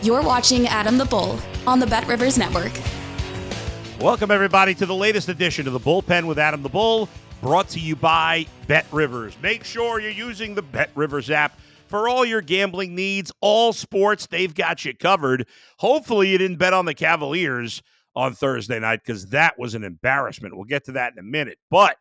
You're watching Adam the Bull on the Bet Rivers Network. Welcome, everybody, to the latest edition of the Bullpen with Adam the Bull, brought to you by Bet Rivers. Make sure you're using the Bet Rivers app for all your gambling needs. All sports, they've got you covered. Hopefully you didn't bet on the Cavaliers on Thursday night, because that was an embarrassment. We'll get to that in a minute. But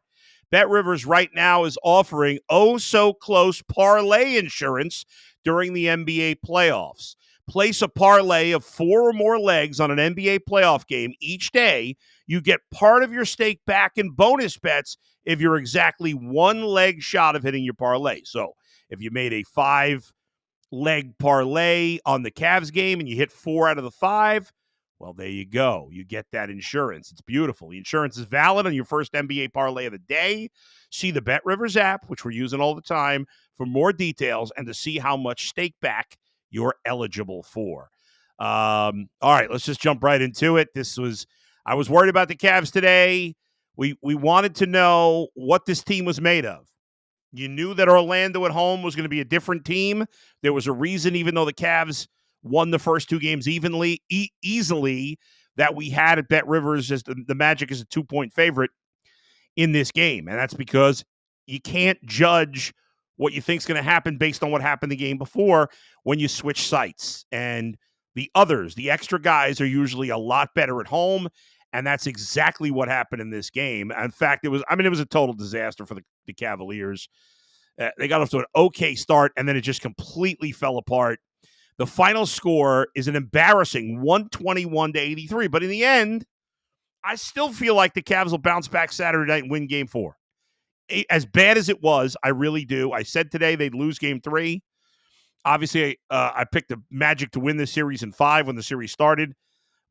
Bet Rivers right now is offering oh-so-close parlay insurance during the NBA playoffs. Place a parlay of 4 or more legs on an NBA playoff game each day. You get part of your stake back in bonus bets if you're exactly 1 leg shot of hitting your parlay. So if you made a 5-leg parlay on the Cavs game and you hit 4 out of the 5, well, there you go. You get that insurance. It's beautiful. The insurance is valid on your first NBA parlay of the day. See the Bet Rivers app, which we're using all the time, for more details and to see how much stake back you're eligible for. All right, let's just jump right into it. I was worried about the Cavs today. We wanted to know what this team was made of. You knew that Orlando at home was going to be a different team. There was a reason, even though the Cavs won the first 2 games easily, that we had at Bet Rivers as the Magic is a 2-point favorite in this game. And that's because you can't judge what you think is going to happen based on what happened the game before when you switch sites. And the extra guys, are usually a lot better at home, and that's exactly what happened in this game. In fact, it was a total disaster for the Cavaliers. They got off to an okay start, and then it just completely fell apart. The final score is an embarrassing 121-83, but in the end, I still feel like the Cavs will bounce back Saturday night and win Game 4. As bad as it was, I really do. I said today they'd lose Game 3. Obviously, I picked the Magic to win this series in 5 when the series started,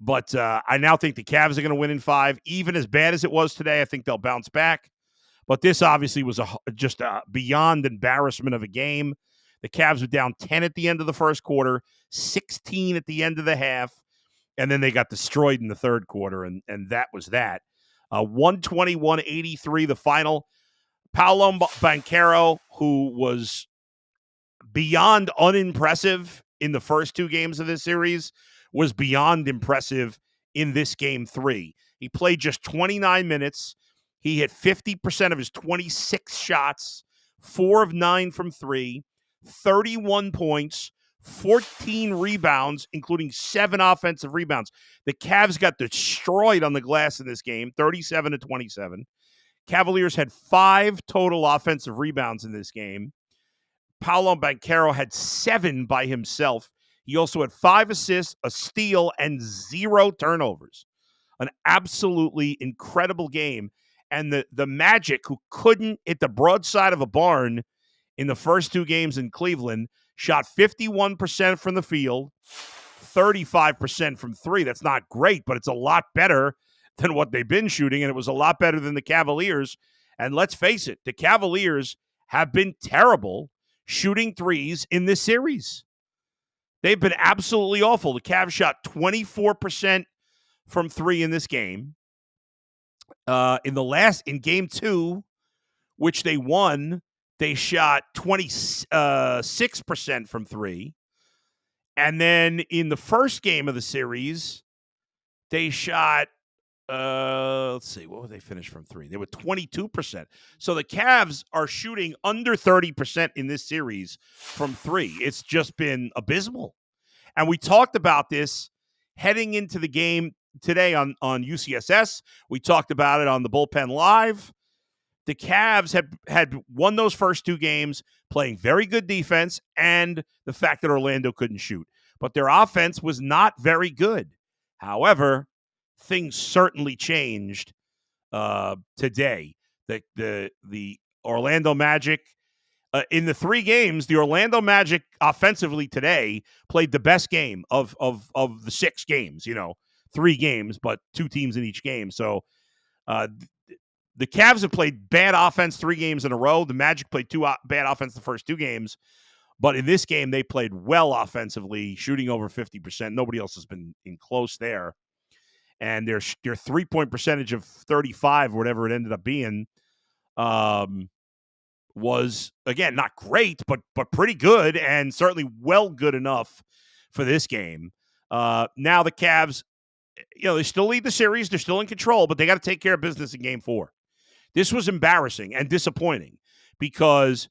but I now think the Cavs are going to win in 5. Even as bad as it was today, I think they'll bounce back. But this obviously was just a beyond embarrassment of a game. The Cavs were down 10 at the end of the first quarter, 16 at the end of the half, and then they got destroyed in the third quarter, and that was that. 121-83, the final. Paolo Banchero, who was beyond unimpressive in the first 2 games of this series, was beyond impressive in this Game 3. He played just 29 minutes. He hit 50% of his 26 shots, 4 of 9 from 3, 31 points, 14 rebounds, including 7 offensive rebounds. The Cavs got destroyed on the glass in this game, 37-27. Cavaliers had 5 total offensive rebounds in this game. Paolo Banchero had 7 by himself. He also had 5 assists, a steal, and 0 turnovers. An absolutely incredible game. And the Magic, who couldn't hit the broadside of a barn in the first 2 games in Cleveland, shot 51% from the field, 35% from 3. That's not great, but it's a lot better than what they've been shooting, and it was a lot better than the Cavaliers. And let's face it, the Cavaliers have been terrible shooting threes in this series. They've been absolutely awful. The Cavs shot 24% from 3 in this game. In Game 2, which they won, they shot 26% from 3. And then in the first game of the series, they shot let's see, what would they finish from 3? They were 22%. So the Cavs are shooting under 30% in this series from 3. It's just been abysmal. And we talked about this heading into the game today on UCSS. We talked about it on the Bullpen Live. The Cavs had won those first 2 games, playing very good defense, and the fact that Orlando couldn't shoot. But their offense was not very good. However, things certainly changed today. The Orlando Magic, in the 3 games, the Orlando Magic offensively today played the best game of the 6 games. 3 games, but 2 teams in each game. So the Cavs have played bad offense 3 games in a row. The Magic played bad offense the first 2 games. But in this game, they played well offensively, shooting over 50%. Nobody else has been in close there. And their 3-point percentage of 35, whatever it ended up being, was, again, not great, but pretty good, and certainly well good enough for this game. Now the Cavs, they still lead the series. They're still in control, but they got to take care of business in game 4. This was embarrassing and disappointing because,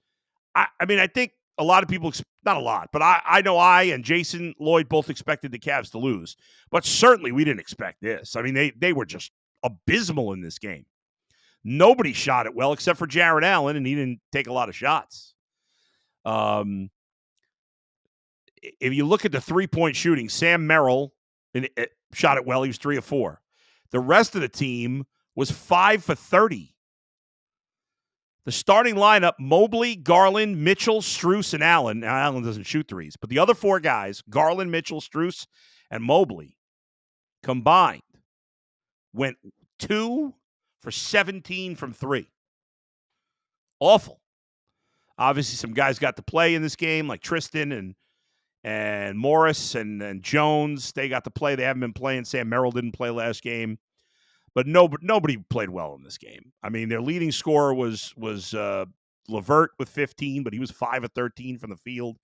I think a lot of people, not a lot, but I know I and Jason Lloyd both expected the Cavs to lose. But certainly we didn't expect this. I mean, they were just abysmal in this game. Nobody shot it well except for Jared Allen, and he didn't take a lot of shots. If you look at the three-point shooting, Sam Merrill shot it well. He was 3 of 4. The rest of the team was 5 for 30. The starting lineup, Mobley, Garland, Mitchell, Strus, and Allen. Now, Allen doesn't shoot threes, but the other 4 guys, Garland, Mitchell, Strus, and Mobley, combined went 2 for 17 from 3. Awful. Obviously, some guys got to play in this game, like Tristan and Morris and Jones. They got to play. They haven't been playing. Sam Merrill didn't play last game. But nobody played well in this game. I mean, their leading scorer was LeVert with 15, but he was 5 of 13 from the field.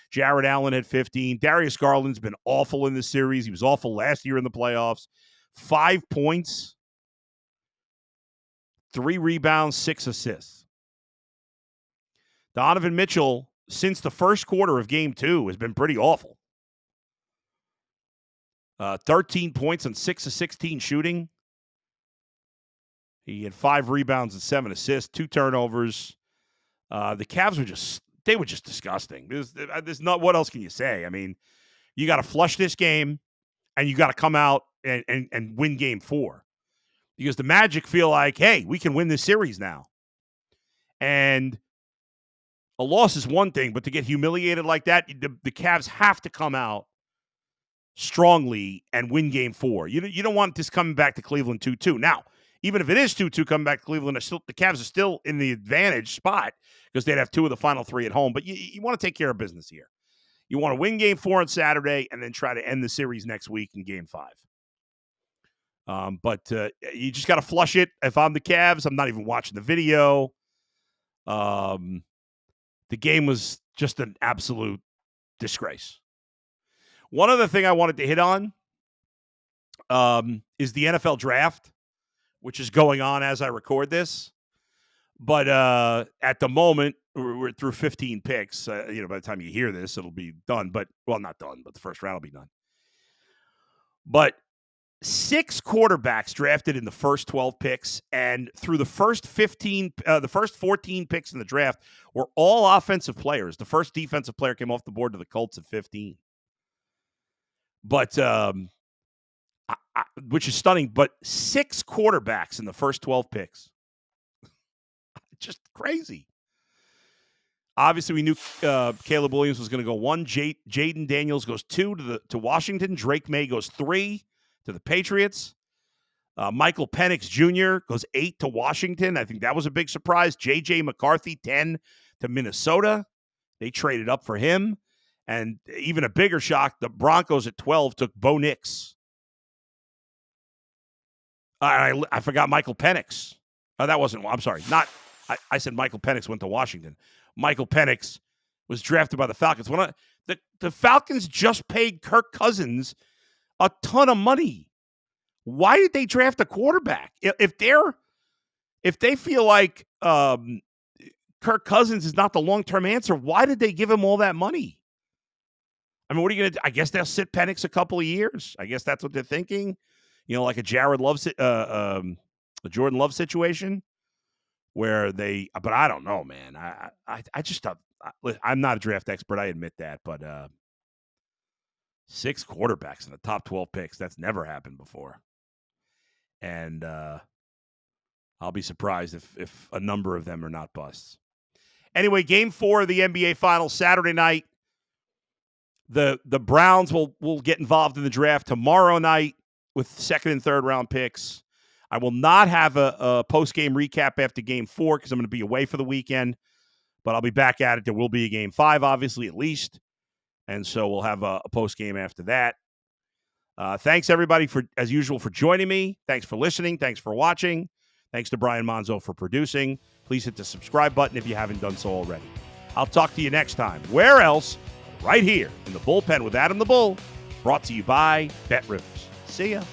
Jared Allen had 15. Darius Garland's been awful in this series. He was awful last year in the playoffs. 5 points, 3 rebounds, 6 assists. Donovan Mitchell, since the first quarter of game 2, has been pretty awful. 13 points on 6 of 16 shooting. He had 5 rebounds and 7 assists, 2 turnovers. The Cavs were just disgusting. There's not, what else can you say? I mean, you got to flush this game, and you got to come out and win game 4. Because the Magic feel like, hey, we can win this series now. And a loss is one thing, but to get humiliated like that, the Cavs have to come out strongly and win game 4. You don't want this coming back to Cleveland 2-2. Now, even if it is 2-2 coming back to Cleveland, the Cavs are still in the advantage spot because they'd have 2 of the final 3 at home. But you want to take care of business here. You want to win game 4 on Saturday and then try to end the series next week in game 5. But you just got to flush it. If I'm the Cavs, I'm not even watching the video. The game was just an absolute disgrace. One other thing I wanted to hit on is the NFL draft, which is going on as I record this. But at the moment, we're through 15 picks. By the time you hear this, it'll be done. Not done, but the first round will be done. But 6 quarterbacks drafted in the first 12 picks, and through the first 14 picks in the draft were all offensive players. The first defensive player came off the board to the Colts at 15. But which is stunning, but 6 quarterbacks in the first 12 picks. Just crazy. Obviously, we knew Caleb Williams was going to go 1. Jaden Daniels goes 2 to Washington. Drake May goes 3 to the Patriots. Michael Penix Jr. goes 8 to Washington. I think that was a big surprise. J.J. McCarthy, 10 to Minnesota. They traded up for him. And even a bigger shock, the Broncos at 12 took Bo Nix. I forgot Michael Penix. That wasn't, I'm sorry. I said Michael Penix went to Washington. Michael Penix was drafted by the Falcons. The Falcons just paid Kirk Cousins a ton of money. Why did they draft a quarterback? If they feel like Kirk Cousins is not the long-term answer, why did they give him all that money? I mean, what are you going to do? I guess they'll sit Penix a couple of years. I guess that's what they're thinking. Like a Jordan Love situation where but I don't know, man. I'm not a draft expert. I admit that, but 6 quarterbacks in the top 12 picks, that's never happened before. And I'll be surprised if a number of them are not busts. Anyway, game 4 of the NBA Finals Saturday night. The Browns will get involved in the draft tomorrow night with 2nd and 3rd round picks. I will not have a post-game recap after game 4 because I'm going to be away for the weekend, but I'll be back at it. There will be a game 5, obviously, at least. And so we'll have a post-game after that. Thanks, everybody, as usual, for joining me. Thanks for listening. Thanks for watching. Thanks to Brian Monzo for producing. Please hit the subscribe button if you haven't done so already. I'll talk to you next time. Where else right here in the Bullpen with Adam the Bull, brought to you by Bet Rivers. See ya.